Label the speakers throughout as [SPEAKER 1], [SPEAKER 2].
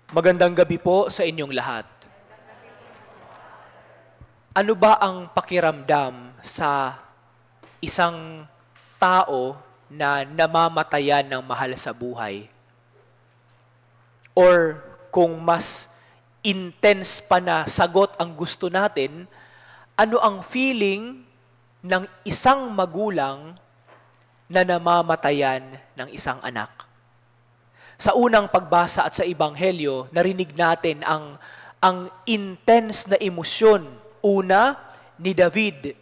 [SPEAKER 1] Magandang gabi po sa inyong lahat. Ano ba ang pakiramdam sa isang tao na namamatayan ng mahal sa buhay? Or kung mas intense pa na sagot ang gusto natin, ano ang feeling ng isang magulang na namamatayan ng isang anak? Sa unang pagbasa at sa Ebanghelyo, narinig natin ang intense na emosyon, una, ni David,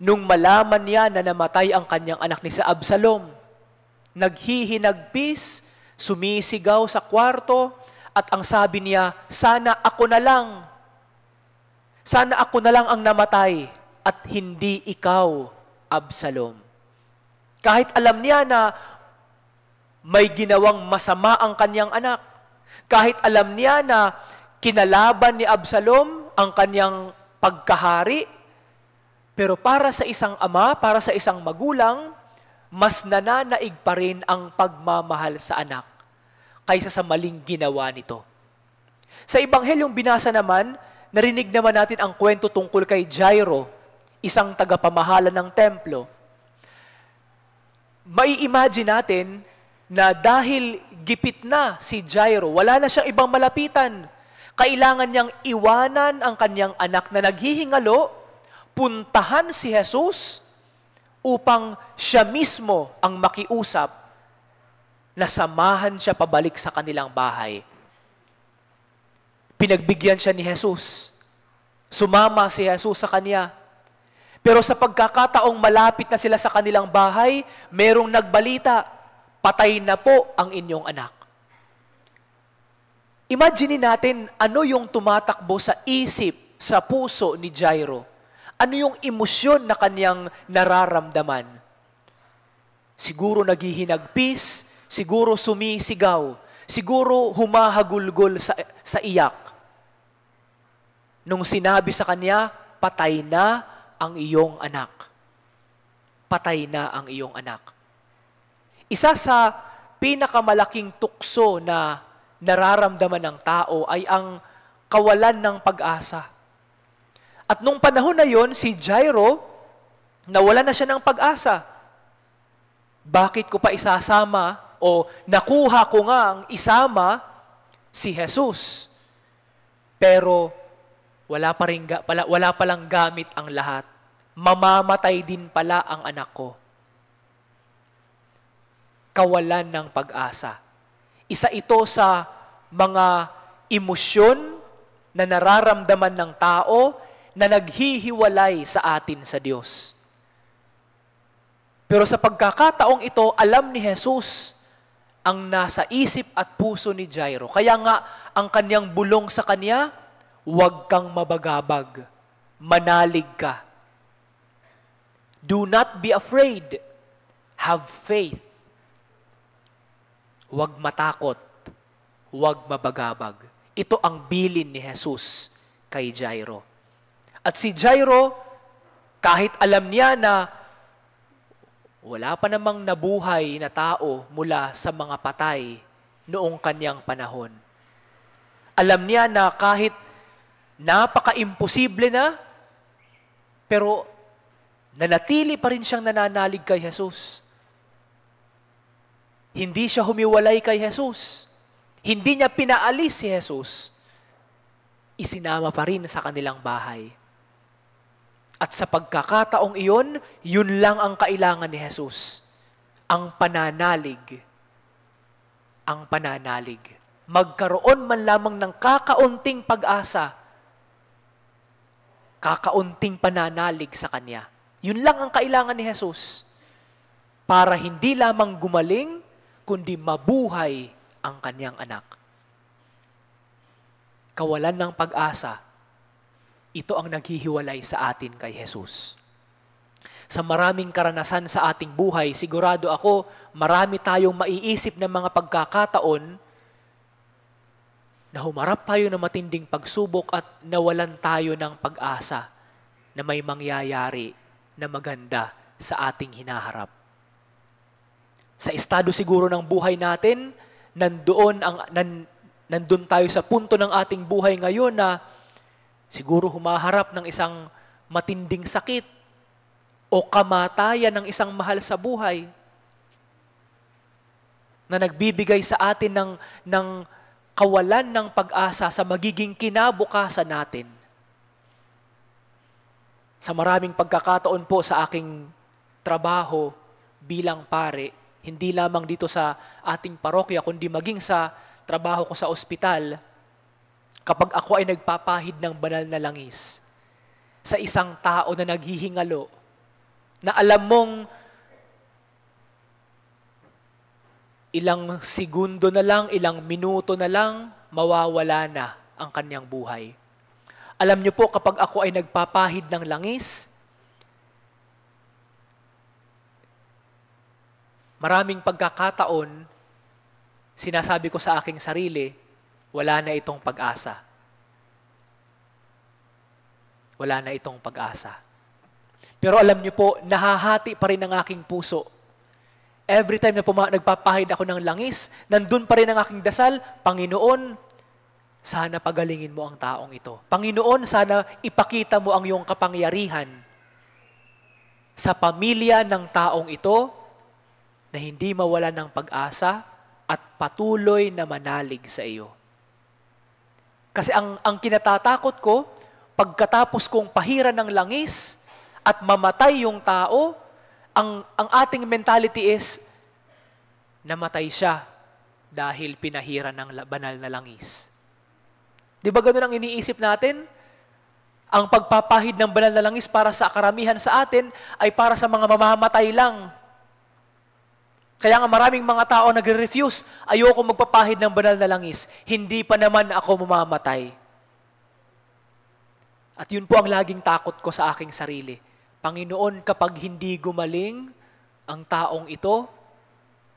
[SPEAKER 1] nung malaman niya na namatay ang kanyang anak ni sa Absalom. Naghihinagpis, sumisigaw sa kwarto, at ang sabi niya, sana ako na lang. Sana ako na lang ang namatay, at hindi ikaw, Absalom. Kahit alam niya na may ginawang masama ang kanyang anak. Kahit alam niya na kinalaban ni Absalom ang kanyang pagkahari, pero para sa isang ama, para sa isang magulang, mas nananaig pa rin ang pagmamahal sa anak kaysa sa maling ginawa nito. Sa Ebanghelyong binasa naman, narinig naman natin ang kwento tungkol kay Jairo, isang tagapamahala ng templo. Mai-imagine natin na dahil gipit na si Jairo, wala na siyang ibang malapitan. Kailangan niyang iwanan ang kanyang anak na naghihingalo, puntahan si Jesus upang siya mismo ang makiusap na samahan siya pabalik sa kanilang bahay. Pinagbigyan siya ni Jesus. Sumama si Jesus sa kanya. Pero sa pagkakataong malapit na sila sa kanilang bahay, merong nagbalita, patay na po ang inyong anak. Imagine natin ano yung tumatakbo sa isip, sa puso ni Jairo. Ano yung emosyon na kanyang nararamdaman? Siguro naghihinagpis, siguro sumisigaw, siguro humahagulgol sa iyak. Nung sinabi sa kanya, patay na ang iyong anak. Patay na ang iyong anak. Isa sa pinakamalaking tukso na nararamdaman ng tao ay ang kawalan ng pag-asa. At nung panahon na yon, si Jairo, nawala na siya ng pag-asa. Bakit ko pa isasama o nakuha ko nga ang isama si Jesus? Pero wala palang gamit ang lahat. Mamamatay din pala ang anak ko. Kawalan ng pag-asa. Isa ito sa mga emosyon na nararamdaman ng tao na naghihiwalay sa atin sa Diyos. Pero sa pagkakataong ito, alam ni Jesus ang nasa isip at puso ni Jairo. Kaya nga, ang kanyang bulong sa kanya, huwag kang mabagabag, manalig ka. Do not be afraid, have faith. Huwag matakot, huwag mabagabag. Ito ang bilin ni Jesus kay Jairo. At si Jairo, kahit alam niya na wala pa namang nabuhay na tao mula sa mga patay noong kanyang panahon. Alam niya na kahit napaka-imposible na, pero nanatili pa rin siyang nananalig kay Jesus. Hindi siya humiwalay kay Jesus. Hindi niya pinaalis si Jesus. Isinama pa rin sa kanilang bahay. At sa pagkakataong iyon, yun lang ang kailangan ni Jesus. Ang pananalig. Ang pananalig. Magkaroon man lamang ng kakaunting pag-asa. Kakaunting pananalig sa Kanya. Yun lang ang kailangan ni Jesus. Para hindi lamang gumaling, kundi mabuhay ang kanyang anak. Kawalan ng pag-asa, ito ang naghihiwalay sa atin kay Jesus. Sa maraming karanasan sa ating buhay, sigurado ako, marami tayong maiisip ng mga pagkakataon na humarap tayo ng matinding pagsubok at nawalan tayo ng pag-asa na may mangyayari na maganda sa ating hinaharap. Sa estado siguro ng buhay natin, nandoon nandun tayo sa punto ng ating buhay ngayon na siguro humaharap ng isang matinding sakit o kamatayan ng isang mahal sa buhay na nagbibigay sa atin ng kawalan ng pag-asa sa magiging kinabukasan natin. Sa maraming pagkakataon po sa aking trabaho bilang pare, hindi lamang dito sa ating parokya, kundi maging sa trabaho ko sa ospital, kapag ako ay nagpapahid ng banal na langis sa isang tao na naghihingalo, na alam mong ilang segundo na lang, ilang minuto na lang, mawawala na ang kanyang buhay. Alam niyo po, kapag ako ay nagpapahid ng langis, maraming pagkakataon, sinasabi ko sa aking sarili, wala na itong pag-asa. Wala na itong pag-asa. Pero alam niyo po, nahahati pa rin ang aking puso. Every time na nagpapahid ako ng langis, nandun pa rin ang aking dasal, Panginoon, sana pagalingin mo ang taong ito. Panginoon, sana ipakita mo ang iyong kapangyarihan sa pamilya ng taong ito na hindi mawalan ng pag-asa at patuloy na manalig sa iyo. Kasi ang kinatatakot ko, pagkatapos kong pahiran ng langis at mamatay yung tao, ang ating mentality is, namatay siya dahil pinahiran ng banal na langis. Di ba ganun ang iniisip natin? Ang pagpapahid ng banal na langis para sa karamihan sa atin ay para sa mga mamamatay lang. Kaya nga maraming mga tao nagre-refuse, ayoko magpapahid ng banal na langis, hindi pa naman ako mamamatay. At yun po ang laging takot ko sa aking sarili. Panginoon, kapag hindi gumaling ang taong ito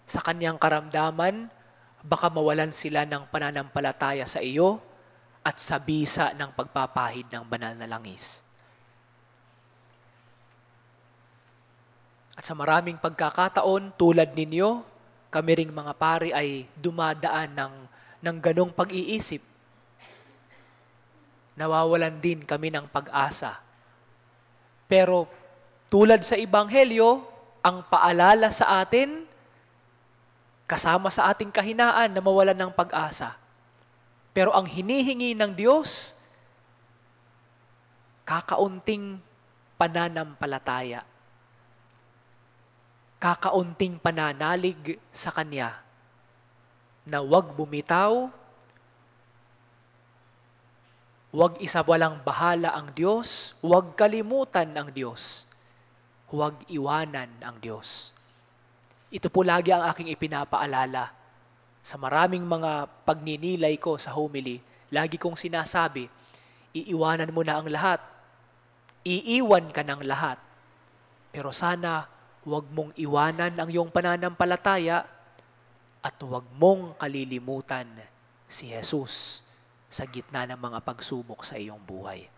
[SPEAKER 1] sa kanyang karamdaman, baka mawalan sila ng pananampalataya sa iyo at sa bisa ng pagpapahid ng banal na langis. At sa maraming pagkakataon, tulad ninyo, kami ring mga pari ay dumadaan ng ganong pag-iisip. Nawawalan din kami ng pag-asa. Pero tulad sa Ebanghelyo, ang paalala sa atin, kasama sa ating kahinaan na mawalan ng pag-asa. Pero ang hinihingi ng Diyos, kakaunting pananampalataya. Kakaunting pananalig sa Kanya na huwag bumitaw, huwag isawalang bahala ang Diyos, huwag kalimutan ang Diyos, huwag iwanan ang Diyos. Ito po lagi ang aking ipinapaalala sa maraming mga pagninilay ko sa homily. Lagi kong sinasabi, iiwanan mo na ang lahat, iiwan ka ng lahat, pero sana huwag mong iwanan ang iyong pananampalataya at huwag mong kalilimutan si Jesus sa gitna ng mga pagsubok sa iyong buhay.